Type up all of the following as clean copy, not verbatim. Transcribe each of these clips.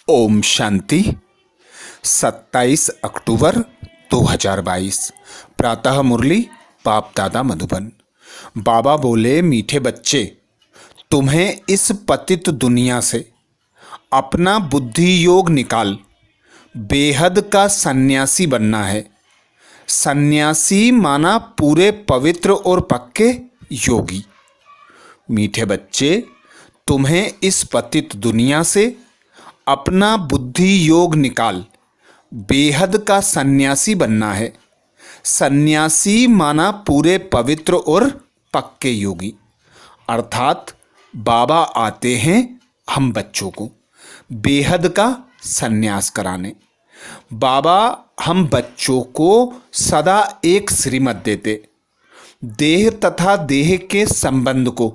ओम शांति। 27 अक्टूबर 2022 प्रातः मुरली बाप दादा मधुबन। बाबा बोले, मीठे बच्चे, तुम्हें इस पतित दुनिया से अपना बुद्धि योग निकाल बेहद का सन्यासी बनना है। सन्यासी माना पूरे पवित्र और पक्के योगी। मीठे बच्चे, तुम्हें इस पतित दुनिया से अपना बुद्धि योग निकाल बेहद का सन्यासी बनना है। सन्यासी माना पूरे पवित्र और पक्के योगी। अर्थात बाबा आते हैं हम बच्चों को बेहद का सन्यास कराने। बाबा हम बच्चों को सदा एक श्रीमत देते, देह तथा देह के संबंध को,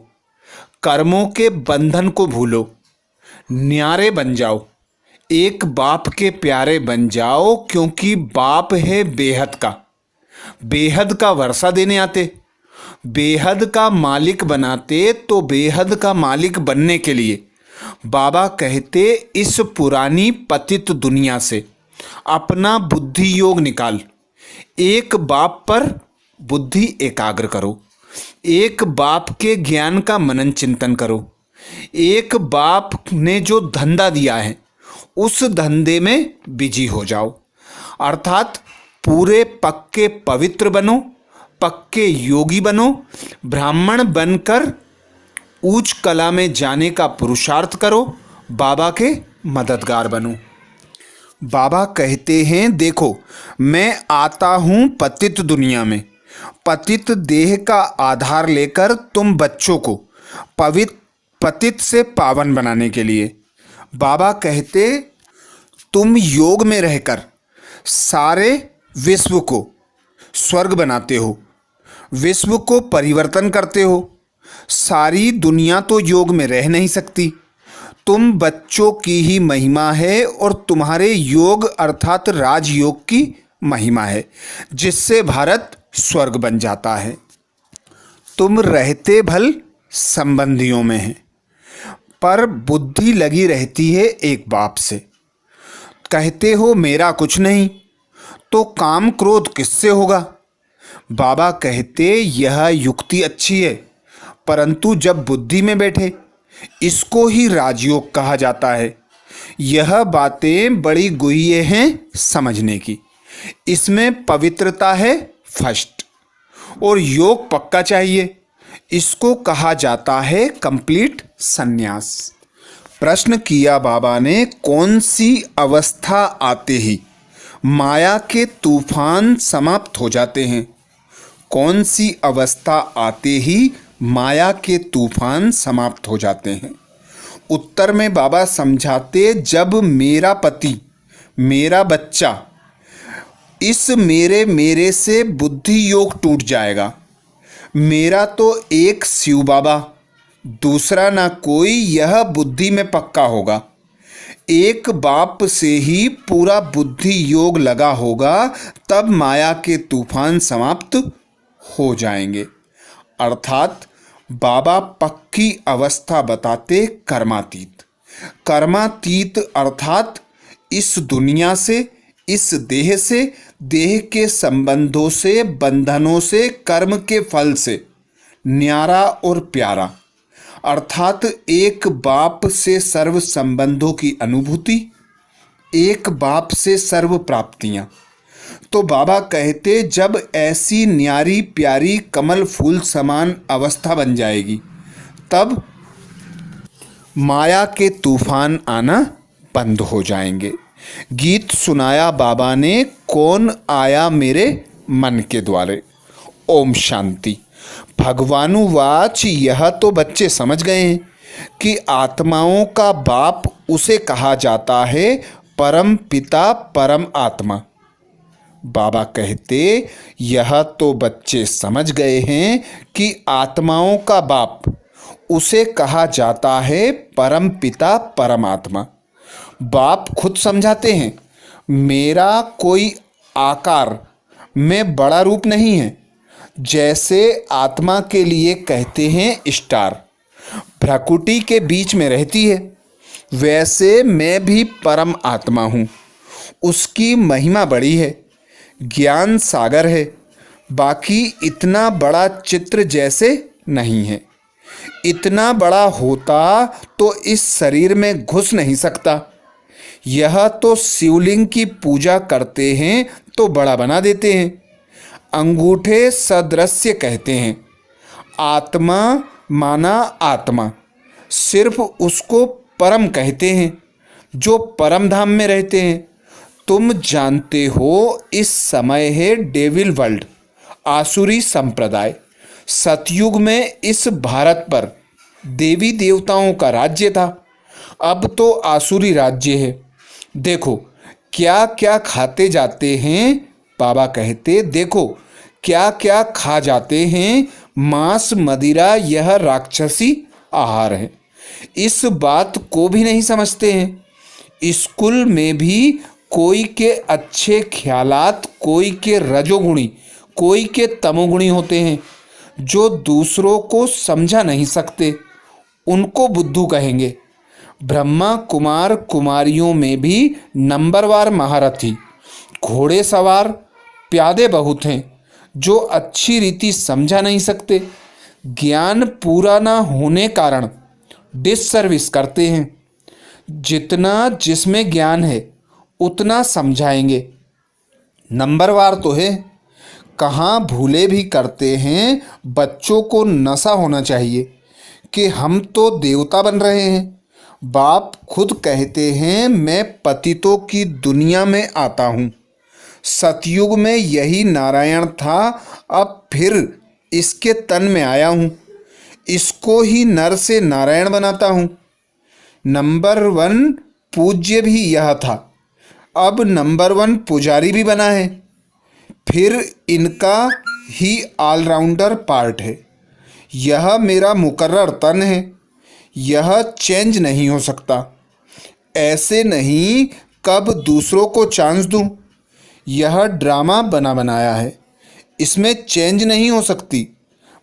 कर्मों के बंधन को भूलो, न्यारे बन जाओ, एक बाप के प्यारे बन जाओ, क्योंकि बाप है बेहद का। बेहद का वर्षा देने आते, बेहद का मालिक बनाते। तो बेहद का मालिक बनने के लिए बाबा कहते, इस पुरानी पतित दुनिया से अपना बुद्धि योग निकाल। एक बाप पर बुद्धि एकाग्र करो, एक बाप के ज्ञान का मनन चिंतन करो। एक बाप ने जो धंधा दिया है उस धंधे में बिजी हो जाओ। अर्थात पूरे पक्के पवित्र बनो, पक्के योगी बनो, ब्राह्मण बनकर उच्च कला में जाने का पुरुषार्थ करो, बाबा के मददगार बनो। बाबा कहते हैं, देखो मैं आता हूँ पतित दुनिया में, पतित देह का आधार लेकर तुम बच्चों को पतित से पावन बनाने के लिए। बाबा कहते, तुम योग में रहकर सारे विश्व को स्वर्ग बनाते हो, विश्व को परिवर्तन करते हो। सारी दुनिया तो योग में रह नहीं सकती। तुम बच्चों की ही महिमा है और तुम्हारे योग अर्थात राजयोग की महिमा है, जिससे भारत स्वर्ग बन जाता है। तुम रहते भल संबंधियों में हैं, पर बुद्धि लगी रहती है एक बाप से। कहते हो मेरा कुछ नहीं, तो काम क्रोध किससे होगा? बाबा कहते, यह युक्ति अच्छी है, परंतु जब बुद्धि में बैठे, इसको ही राजयोग कहा जाता है। यह बातें बड़ी गुह्य हैं समझने की। इसमें पवित्रता है फर्स्ट और योग पक्का चाहिए। इसको कहा जाता है कंप्लीट सन्यास। प्रश्न किया बाबा ने, कौन सी अवस्था आते ही माया के तूफान समाप्त हो जाते हैं? कौन सी अवस्था आते ही माया के तूफान समाप्त हो जाते हैं? उत्तर में बाबा समझाते, जब मेरा पति, मेरा बच्चा, इस मेरे से बुद्धि योग टूट जाएगा। मेरा तो एक शिव बाबा, दूसरा ना कोई, यह बुद्धि में पक्का होगा। एक बाप से ही पूरा बुद्धि योग लगा होगा, तब माया के तूफान समाप्त हो जाएंगे। अर्थात बाबा पक्की अवस्था बताते कर्मातीत। कर्मातीत अर्थात इस दुनिया से, इस देह से, देह के संबंधों से, बंधनों से, कर्म के फल से न्यारा और प्यारा। अर्थात एक बाप से सर्व संबंधों की अनुभूति, एक बाप से सर्व प्राप्तियां। तो बाबा कहते, जब ऐसी न्यारी प्यारी कमल फूल समान अवस्था बन जाएगी, तब माया के तूफान आना बंद हो जाएंगे। गीत सुनाया बाबा ने, कौन आया मेरे मन के द्वारे। ओम शांति। भगवानुवाच, यह तो बच्चे समझ गए हैं कि आत्माओं का बाप उसे कहा जाता है परम पिता परम आत्मा। बाबा कहते, यह तो बच्चे समझ गए हैं कि आत्माओं का बाप उसे कहा जाता है परम पिता परमात्मा। बाप खुद समझाते हैं, मेरा कोई आकार में बड़ा रूप नहीं है। जैसे आत्मा के लिए कहते हैं स्टार, भ्रकुटी के बीच में रहती है। वैसे मैं भी परम आत्मा हूँ। उसकी महिमा बड़ी है, ज्ञान सागर है, बाकी इतना बड़ा चित्र जैसे नहीं है। इतना बड़ा होता तो इस शरीर में घुस नहीं सकता। यह तो शिवलिंग की पूजा करते हैं तो बड़ा बना देते हैं, अंगूठे सदृश्य कहते हैं। आत्मा माना आत्मा, सिर्फ उसको परम कहते हैं जो परम धाम में रहते हैं। तुम जानते हो इस समय है डेविल वर्ल्ड, आसुरी संप्रदाय। सतयुग में इस भारत पर देवी देवताओं का राज्य था, अब तो आसुरी राज्य है। देखो क्या क्या खाते जाते हैं, बाबा कहते देखो क्या क्या खा जाते हैं। मांस मदिरा यह राक्षसी आहार है। इस बात को भी नहीं समझते हैं। स्कूल में भी कोई के अच्छे ख्यालात, कोई के रजोगुणी, कोई के तमोगुणी होते हैं जो दूसरों को समझा नहीं सकते, उनको बुद्धू कहेंगे। ब्रह्मा कुमार कुमारियों में भी नंबरवार महारथी, घोड़े सवार, प्यादे बहुत हैं जो अच्छी रीति समझा नहीं सकते। ज्ञान पूरा ना होने कारण डिससर्विस करते हैं। जितना जिसमें ज्ञान है उतना समझाएंगे। नंबरवार तो है, कहाँ भूले भी करते हैं। बच्चों को नशा होना चाहिए कि हम तो देवता बन रहे हैं। बाप खुद कहते हैं मैं पतितों की दुनिया में आता हूँ। सतयुग में यही नारायण था, अब फिर इसके तन में आया हूँ। इसको ही नर से नारायण बनाता हूँ। नंबर 1 पूज्य भी यह था, अब नंबर 1 पुजारी भी बना है। फिर इनका ही ऑलराउंडर पार्ट है। यह मेरा मुकर्रर तन है, यह चेंज नहीं हो सकता। ऐसे नहीं कब दूसरों को चांस दूं। यह ड्रामा बना बनाया है, इसमें चेंज नहीं हो सकती।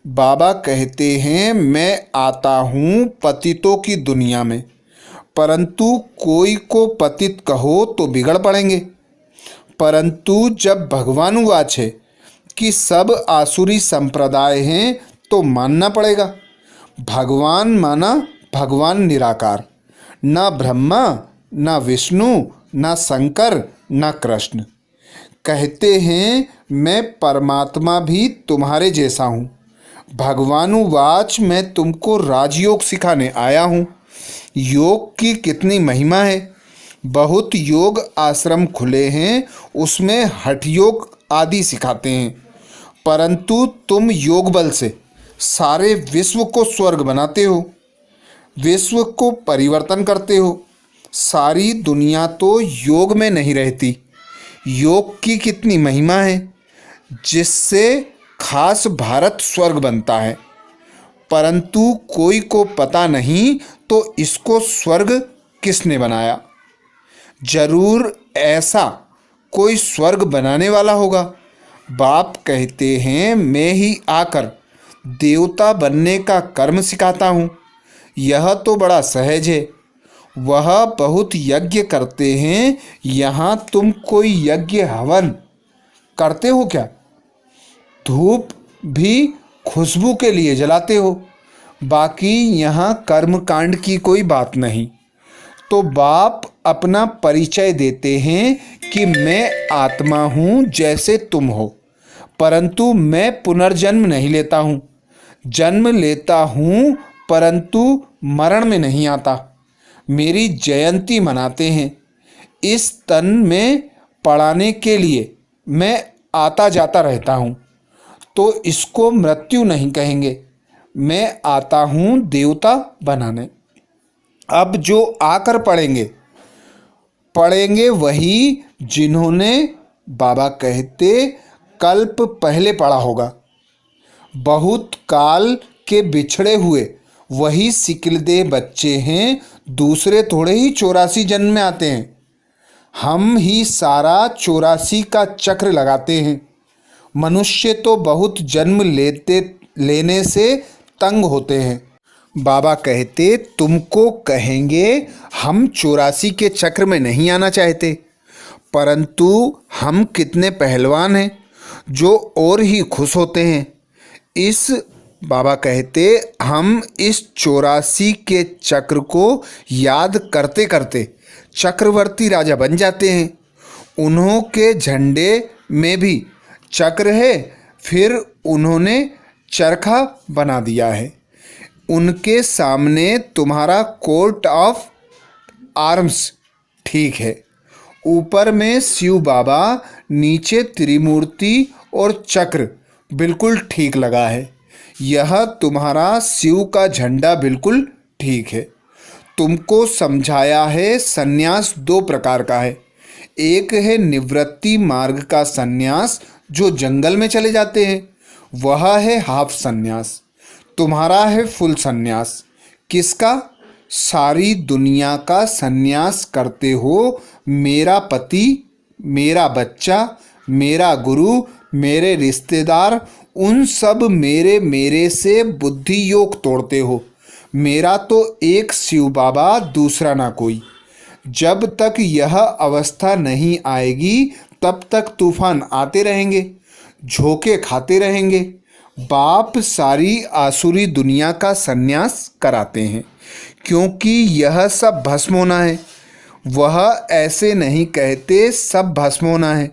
बाबा कहते हैं मैं आता हूँ पतितों की दुनिया में, परंतु कोई को पतित कहो तो बिगड़ पड़ेंगे। परंतु जब भगवानुवाच है कि सब आसुरी संप्रदाय हैं तो मानना पड़ेगा। भगवान माना भगवान निराकार, ना ब्रह्मा ना विष्णु ना शंकर ना कृष्ण। कहते हैं मैं परमात्मा भी तुम्हारे जैसा हूँ। भगवानुवाच मैं तुमको राजयोग सिखाने आया हूँ। योग की कितनी महिमा है। बहुत योग आश्रम खुले हैं, उसमें हठ योग आदि सिखाते हैं, परंतु तुम योग बल से सारे विश्व को स्वर्ग बनाते हो, विश्व को परिवर्तन करते हो। सारी दुनिया तो योग में नहीं रहती। योग की कितनी महिमा है, जिससे खास भारत स्वर्ग बनता है, परंतु कोई को पता नहीं तो इसको स्वर्ग किसने बनाया। जरूर ऐसा कोई स्वर्ग बनाने वाला होगा। बाप कहते हैं मैं ही आकर देवता बनने का कर्म सिखाता हूँ। यह तो बड़ा सहज है। वह बहुत यज्ञ करते हैं, यहाँ तुम कोई यज्ञ हवन करते हो क्या? धूप भी खुशबू के लिए जलाते हो, बाकी यहाँ कर्मकांड की कोई बात नहीं। तो बाप अपना परिचय देते हैं कि मैं आत्मा हूँ जैसे तुम हो, परंतु मैं पुनर्जन्म नहीं लेता हूँ। जन्म लेता हूँ परंतु मरण में नहीं आता। मेरी जयंती मनाते हैं। इस तन में पड़ाने के लिए मैं आता जाता रहता हूँ, तो इसको मृत्यु नहीं कहेंगे। मैं आता हूँ देवता बनाने। अब जो आकर पढ़ेंगे वही जिन्होंने, बाबा कहते, कल्प पहले पढ़ा होगा। बहुत काल के बिछड़े हुए वही सिकिलदे बच्चे हैं, दूसरे थोड़े ही 84 जन्म में आते हैं। हम ही सारा 84 का चक्र लगाते हैं। मनुष्य तो बहुत जन्म लेने से तंग होते हैं, बाबा कहते तुमको कहेंगे हम 84 के चक्र में नहीं आना चाहते, परंतु हम कितने पहलवान हैं जो और ही खुश होते हैं। इस बाबा कहते हम इस 84 के चक्र को याद करते करते चक्रवर्ती राजा बन जाते हैं। उन्हों के झंडे में भी चक्र है, फिर उन्होंने चरखा बना दिया है। उनके सामने तुम्हारा कोर्ट ऑफ आर्म्स ठीक है, ऊपर में शिव बाबा, नीचे त्रिमूर्ति और चक्र बिल्कुल ठीक लगा है। यह तुम्हारा शिव का झंडा बिल्कुल ठीक है। तुमको समझाया है सन्यास 2 प्रकार का है। एक है निवृत्ति मार्ग का सन्यास जो जंगल में चले जाते हैं, वह है हाफ सन्यास। तुम्हारा है फुल सन्यास। किसका? सारी दुनिया का सन्यास करते हो। मेरा पति, मेरा बच्चा, मेरा गुरु, मेरे रिश्तेदार, उन सब मेरे से बुद्धि योग तोड़ते हो। मेरा तो एक शिव बाबा, दूसरा ना कोई। जब तक यह अवस्था नहीं आएगी तब तक तूफान आते रहेंगे, झोंके खाते रहेंगे। बाप सारी आसुरी दुनिया का सन्यास कराते हैं क्योंकि यह सब भस्म होना है। वह ऐसे नहीं कहते सब भस्म होना है।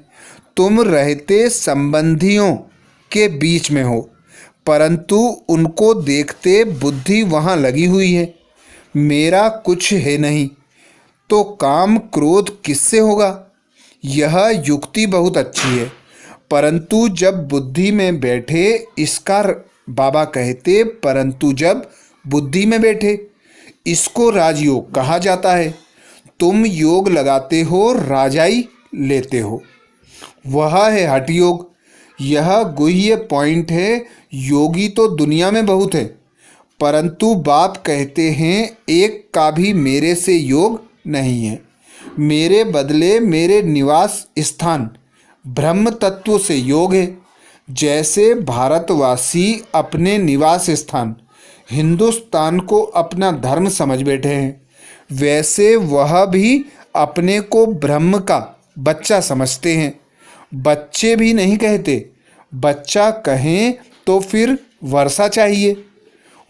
तुम रहते संबंधियों के बीच में हो, परंतु उनको देखते बुद्धि वहाँ लगी हुई है। मेरा कुछ है नहीं तो काम क्रोध किससे होगा? यह युक्ति बहुत अच्छी है, परंतु जब बुद्धि में बैठे, इसका बाबा कहते परंतु जब बुद्धि में बैठे, इसको राजयोग कहा जाता है। तुम योग लगाते हो, राजाई लेते हो, वह है हठ योग। यह गुह्य पॉइंट है। योगी तो दुनिया में बहुत है, परंतु बाप कहते हैं एक का भी मेरे से योग नहीं है। मेरे बदले मेरे निवास स्थान ब्रह्म तत्व से योग है। जैसे भारतवासी अपने निवास स्थान हिंदुस्तान को अपना धर्म समझ बैठे हैं, वैसे वह भी अपने को ब्रह्म का बच्चा समझते हैं। बच्चे भी नहीं कहते, बच्चा कहें तो फिर वर्षा चाहिए।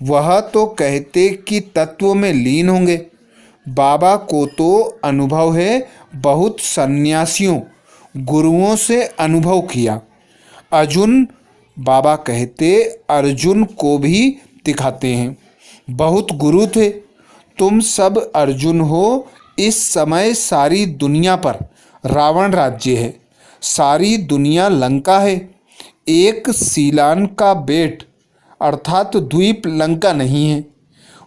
वह तो कहते कि तत्व में लीन होंगे। बाबा को तो अनुभव है, बहुत सन्यासियों गुरुओं से अनुभव किया। अर्जुन, बाबा कहते अर्जुन को भी दिखाते हैं, बहुत गुरु थे। तुम सब अर्जुन हो। इस समय सारी दुनिया पर रावण राज्य है, सारी दुनिया लंका है। एक सीलान का बेट अर्थात द्वीप लंका नहीं है,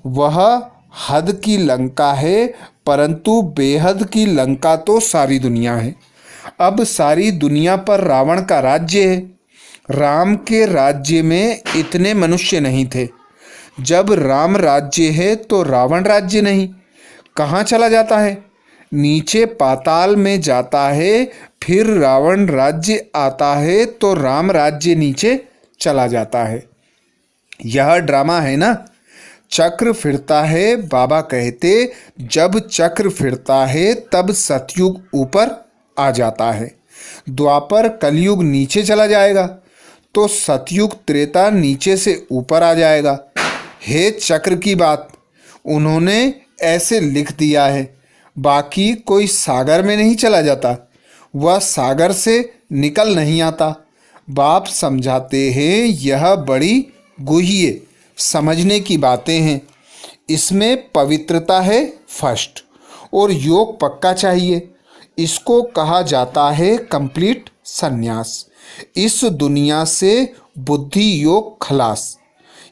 वह हद की लंका है, परंतु बेहद की लंका तो सारी दुनिया है। अब सारी दुनिया पर रावण का राज्य है। राम के राज्य में इतने मनुष्य नहीं थे। जब राम राज्य है तो रावण राज्य नहीं। कहाँ चला जाता है? नीचे पाताल में जाता है। फिर रावण राज्य आता है तो राम राज्य नीचे चला जाता है। यह ड्रामा है ना। चक्र फिरता है। बाबा कहते जब चक्र फिरता है तब सतयुग ऊपर आ जाता है, द्वापर कलयुग नीचे चला जाएगा तो सतयुग त्रेता नीचे से ऊपर आ जाएगा। हे चक्र की बात उन्होंने ऐसे लिख दिया है। बाकी कोई सागर में नहीं चला जाता, वह सागर से निकल नहीं आता। बाप समझाते हैं यह बड़ी गुह्य समझने की बातें हैं। इसमें पवित्रता है फर्स्ट और योग पक्का चाहिए। इसको कहा जाता है कंप्लीट सन्यास। इस दुनिया से बुद्धि योग खलास।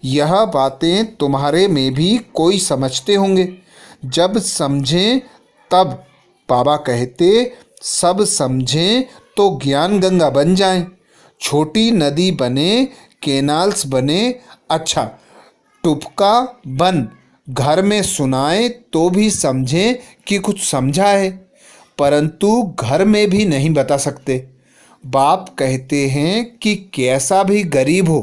यह बातें तुम्हारे में भी कोई समझते होंगे। जब समझें तब बाबा कहते सब समझें तो ज्ञान गंगा बन जाएं, छोटी नदी बने, कैनाल्स बने। अच्छा टुपका बन घर में सुनाए तो भी समझें कि कुछ समझा है, परंतु घर में भी नहीं बता सकते। बाप कहते हैं कि कैसा भी गरीब हो,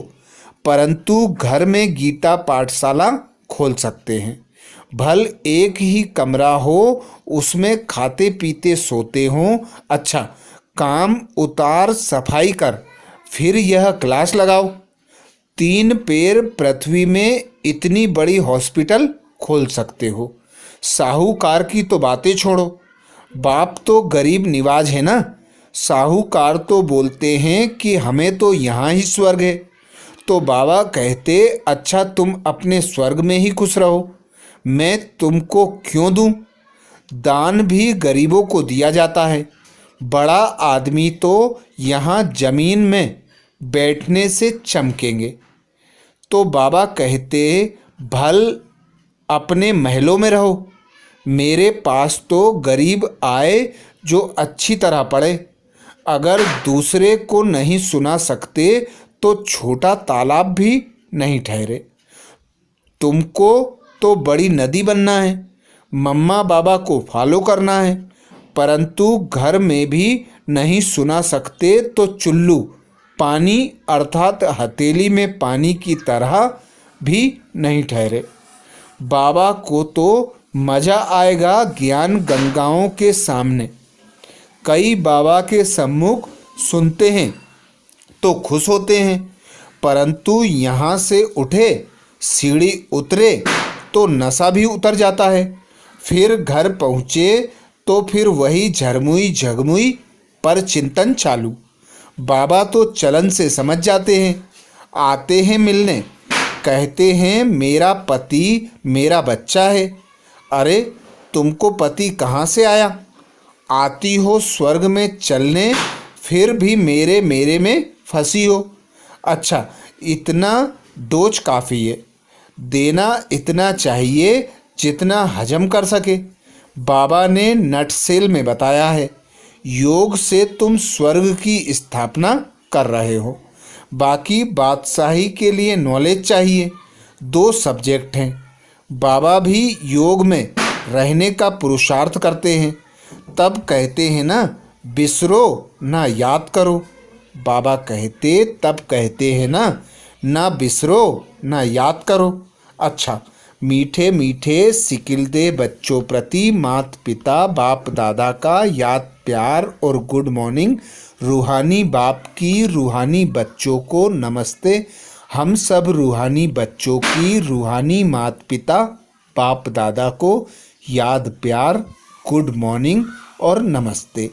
परंतु घर में गीता पाठशाला खोल सकते हैं। भल एक ही कमरा हो, उसमें खाते पीते सोते हों। अच्छा, काम उतार सफाई कर, फिर यह क्लास लगाओ। 3 पैर पृथ्वी में इतनी बड़ी हॉस्पिटल खोल सकते हो। साहूकार की तो बातें छोड़ो, बाप तो गरीब निवाज है ना। साहूकार तो बोलते हैं कि हमें तो यहाँ ही स्वर्ग है। तो बाबा कहते, अच्छा तुम अपने स्वर्ग में ही खुश रहो, मैं तुमको क्यों दूं? दान भी गरीबों को दिया जाता है। बड़ा आदमी तो यहाँ जमीन में बैठने से चमकेंगे। तो बाबा कहते, भल अपने महलों में रहो, मेरे पास तो गरीब आए जो अच्छी तरह पढ़े। अगर दूसरे को नहीं सुना सकते तो छोटा तालाब भी नहीं ठहरे। तुमको तो बड़ी नदी बनना है, मम्मा बाबा को फॉलो करना है, परंतु घर में भी नहीं सुना सकते तो चुल्लू पानी अर्थात हथेली में पानी की तरह भी नहीं ठहरे। बाबा को तो मज़ा आएगा ज्ञान गंगाओं के सामने। कई बाबा के सम्मुख सुनते हैं तो खुश होते हैं, परंतु यहाँ से उठे सीढ़ी उतरे तो नशा भी उतर जाता है। फिर घर पहुँचे तो फिर वही झरमुई झगमुई पर चिंतन चालू। बाबा तो चलन से समझ जाते हैं, आते हैं मिलने, कहते हैं मेरा पति मेरा बच्चा है। अरे तुमको पति कहाँ से आया? आती हो स्वर्ग में चलने, फिर भी मेरे मेरे में फंसी हो। अच्छा, इतना डोज काफ़ी है, देना इतना चाहिए जितना हजम कर सके। बाबा ने नटसेल में बताया है, योग से तुम स्वर्ग की स्थापना कर रहे हो। बाकी बादशाही के लिए नॉलेज चाहिए। 2 सब्जेक्ट हैं। बाबा भी योग में रहने का पुरुषार्थ करते हैं, तब कहते हैं ना, बिसरो ना याद करो। बाबा कहते तब कहते हैं ना बिसरो ना याद करो। अच्छा, मीठे मीठे सिकिल दे बच्चों प्रति माता पिता बाप दादा का याद प्यार और गुड मॉर्निंग। रूहानी बाप की रूहानी बच्चों को नमस्ते। हम सब रूहानी बच्चों की रूहानी माता पिता बाप दादा को याद प्यार गुड मॉर्निंग और नमस्ते।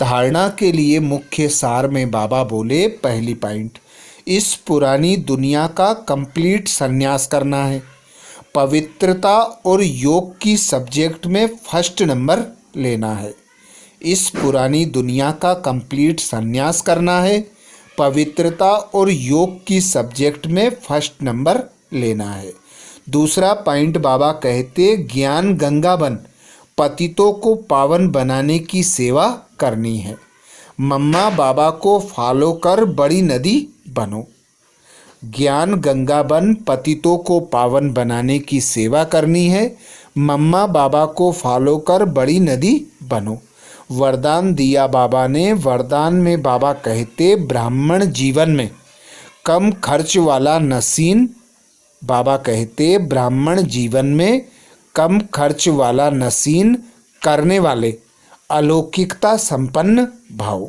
धारणा के लिए मुख्य सार में बाबा बोले, पहली पॉइंट, इस पुरानी दुनिया का कंप्लीट संन्यास करना है। पवित्रता और योग की सब्जेक्ट में फर्स्ट नंबर लेना है। इस पुरानी दुनिया का कंप्लीट संन्यास करना है। पवित्रता और योग की सब्जेक्ट में फर्स्ट नंबर लेना है। दूसरा पॉइंट बाबा कहते, ज्ञान गंगा बन, पतितों को पावन बनाने की सेवा करनी है। मम्मा बाबा को फॉलो कर बड़ी नदी बनो। ज्ञान गंगा बन, पतितों को पावन बनाने की सेवा करनी है। मम्मा बाबा को फॉलो कर बड़ी नदी बनो। वरदान दिया बाबा ने। वरदान में बाबा कहते, ब्राह्मण जीवन में कम खर्च वाला नसीन। बाबा कहते, ब्राह्मण जीवन में कम खर्च वाला नसीन करने वाले अलौकिकता संपन्न भाव।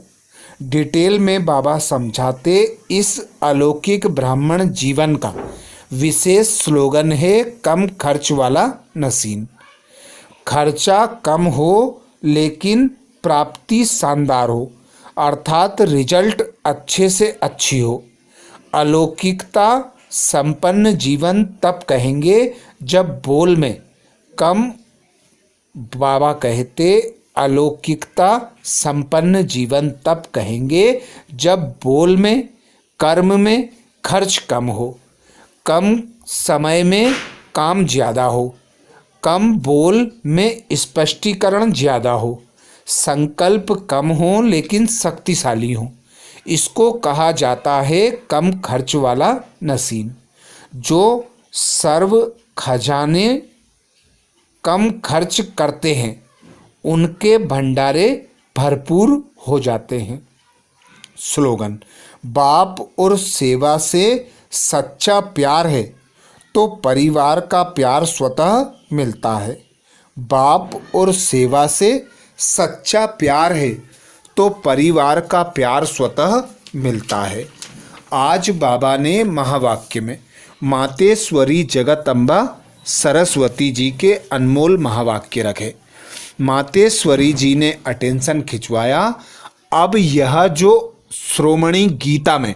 डिटेल में बाबा समझाते, इस अलौकिक ब्राह्मण जीवन का विशेष स्लोगन है, कम खर्च वाला नसीन। खर्चा कम हो लेकिन प्राप्ति शानदार हो, अर्थात रिजल्ट अच्छे से अच्छी हो। अलौकिकता संपन्न जीवन तब कहेंगे जब बोल में कम। बाबा कहते, अलौकिकता संपन्न जीवन तब कहेंगे जब बोल में कर्म में खर्च कम हो, कम समय में काम ज़्यादा हो, कम बोल में स्पष्टीकरण ज़्यादा हो, संकल्प कम हो लेकिन शक्तिशाली हो। इसको कहा जाता है कम खर्च वाला नसीन। जो सर्व खजाने कम खर्च करते हैं उनके भंडारे भरपूर हो जाते हैं। स्लोगन, बाप और सेवा से सच्चा प्यार है तो परिवार का प्यार स्वतः मिलता है। बाप और सेवा से सच्चा प्यार है तो परिवार का प्यार स्वतः मिलता है। आज बाबा ने महावाक्य में मातेश्वरी जगदम्बा सरस्वती जी के अनमोल महावाक्य रखे। मातेश्वरी जी ने अटेंशन खिंचवाया। अब यह जो श्रोमणी गीता में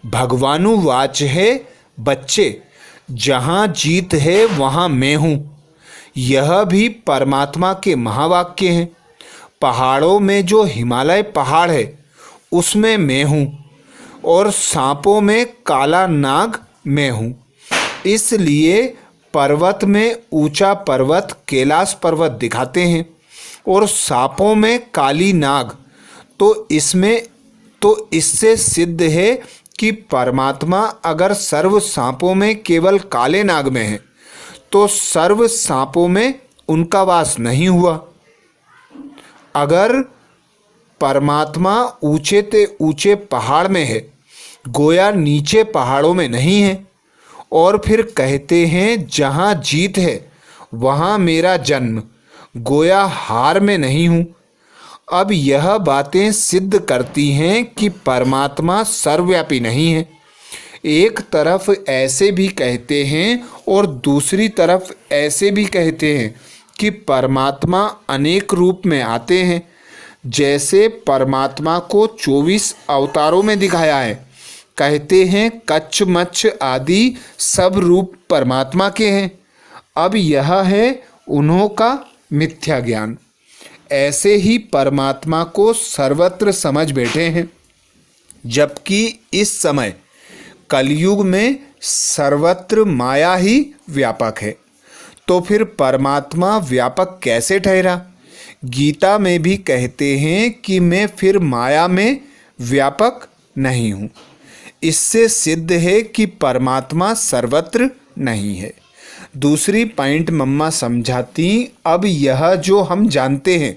भगवानुवाच है, बच्चे जहाँ जीत है वहाँ मैं हूँ, यह भी परमात्मा के महावाक्य हैं। पहाड़ों में जो हिमालय पहाड़ है उसमें मैं हूँ और सांपों में काला नाग मैं हूँ। इसलिए पर्वत में ऊंचा पर्वत कैलाश पर्वत दिखाते हैं और सांपों में काली नाग। तो इससे सिद्ध है कि परमात्मा अगर सर्व सांपों में केवल काले नाग में है तो सर्व सांपों में उनका वास नहीं हुआ। अगर परमात्मा ऊंचे ते ऊंचे पहाड़ में है, गोया नीचे पहाड़ों में नहीं है, और फिर कहते हैं जहाँ जीत है वहाँ मेरा जन्म, गोया हार में नहीं हूँ। अब यह बातें सिद्ध करती हैं कि परमात्मा सर्वव्यापी नहीं है। एक तरफ ऐसे भी कहते हैं और दूसरी तरफ ऐसे भी कहते हैं कि परमात्मा अनेक रूप में आते हैं। जैसे परमात्मा को 24 अवतारों में दिखाया है। कहते हैं कच्छ मच्छ आदि सब रूप परमात्मा के हैं। अब यह है उन्हों का मिथ्या ज्ञान। ऐसे ही परमात्मा को सर्वत्र समझ बैठे हैं, जबकि इस समय कलयुग में सर्वत्र माया ही व्यापक है। तो फिर परमात्मा व्यापक कैसे ठहरा? गीता में भी कहते हैं कि मैं फिर माया में व्यापक नहीं हूँ। इससे सिद्ध है कि परमात्मा सर्वत्र नहीं है। दूसरी पॉइंट मम्मा समझाती, अब यह जो हम जानते हैं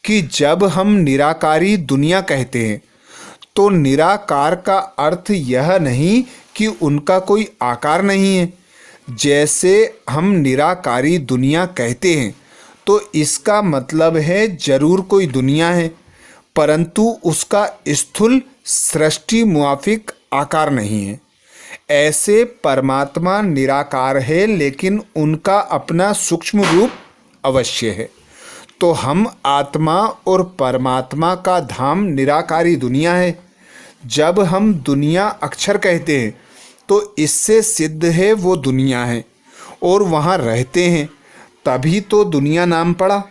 कि जब हम निराकारी दुनिया कहते हैं तो निराकार का अर्थ यह नहीं कि उनका कोई आकार नहीं है। जैसे हम निराकारी दुनिया कहते हैं तो इसका मतलब है जरूर कोई दुनिया है, परंतु उसका स्थूल सृष्टि मुआफिक आकार नहीं है। ऐसे परमात्मा निराकार है लेकिन उनका अपना सूक्ष्म रूप अवश्य है। तो हम आत्मा और परमात्मा का धाम निराकारी दुनिया है। जब हम दुनिया अक्षर कहते हैं तो इससे सिद्ध है वो दुनिया है और वहाँ रहते हैं, तभी तो दुनिया नाम पड़ा।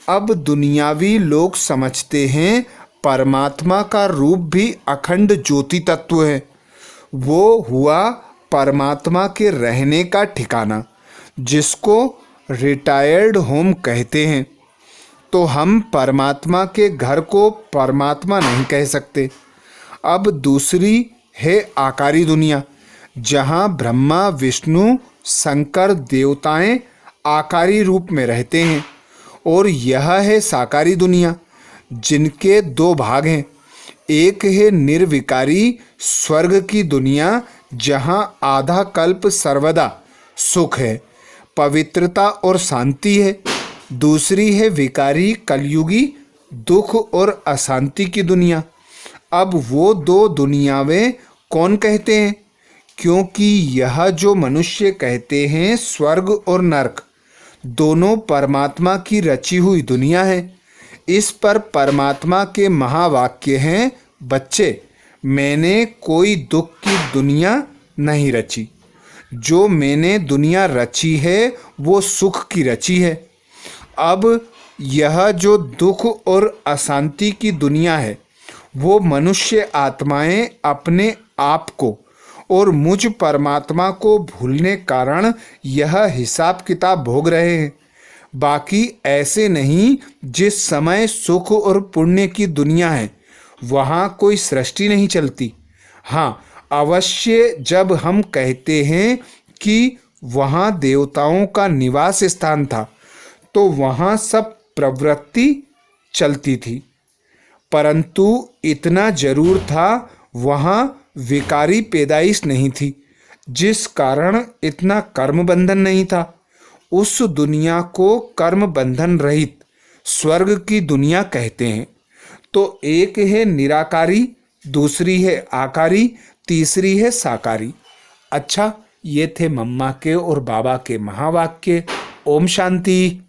अब दुनियावी लोग समझते हैं परमात्मा का रूप भी अखंड ज्योति तत्व है। वो हुआ परमात्मा के रहने का ठिकाना, जिसको रिटायर्ड होम कहते हैं। तो हम परमात्मा के घर को परमात्मा नहीं कह सकते। अब दूसरी है आकारी दुनिया, जहाँ ब्रह्मा विष्णु शंकर देवताएं आकारी रूप में रहते हैं। और यह है साकारी दुनिया, जिनके दो भाग हैं। एक है निर्विकारी स्वर्ग की दुनिया, जहाँ आधा कल्प सर्वदा सुख है, पवित्रता और शांति है। दूसरी है विकारी कलयुगी दुख और अशांति की दुनिया। अब वो दो दुनियावें कौन कहते हैं? क्योंकि यह जो मनुष्य कहते हैं स्वर्ग और नरक दोनों परमात्मा की रची हुई दुनिया है। इस पर परमात्मा के महावाक्य हैं, बच्चे मैंने कोई दुख की दुनिया नहीं रची, जो मैंने दुनिया रची है वो सुख की रची है। अब यह जो दुख और अशांति की दुनिया है वो मनुष्य आत्माएं अपने आप को और मुझ परमात्मा को भूलने कारण यह हिसाब किताब भोग रहे हैं। बाकी ऐसे नहीं। जिस समय सुख और पुण्य की दुनिया है वहाँ कोई सृष्टि नहीं चलती। हाँ, अवश्य जब हम कहते हैं कि वहाँ देवताओं का निवास स्थान था तो वहाँ सब प्रवृत्ति चलती थी, परंतु इतना जरूर था वहाँ विकारी पैदाइश नहीं थी। जिस कारण इतना कर्म बंधन नहीं था, उस दुनिया को कर्म बंधन रहित स्वर्ग की दुनिया कहते हैं। तो एक है निराकारी, दूसरी है आकारी, तीसरी है साकारी। अच्छा, ये थे मम्मा के और बाबा के महावाक्य। ओम शांति।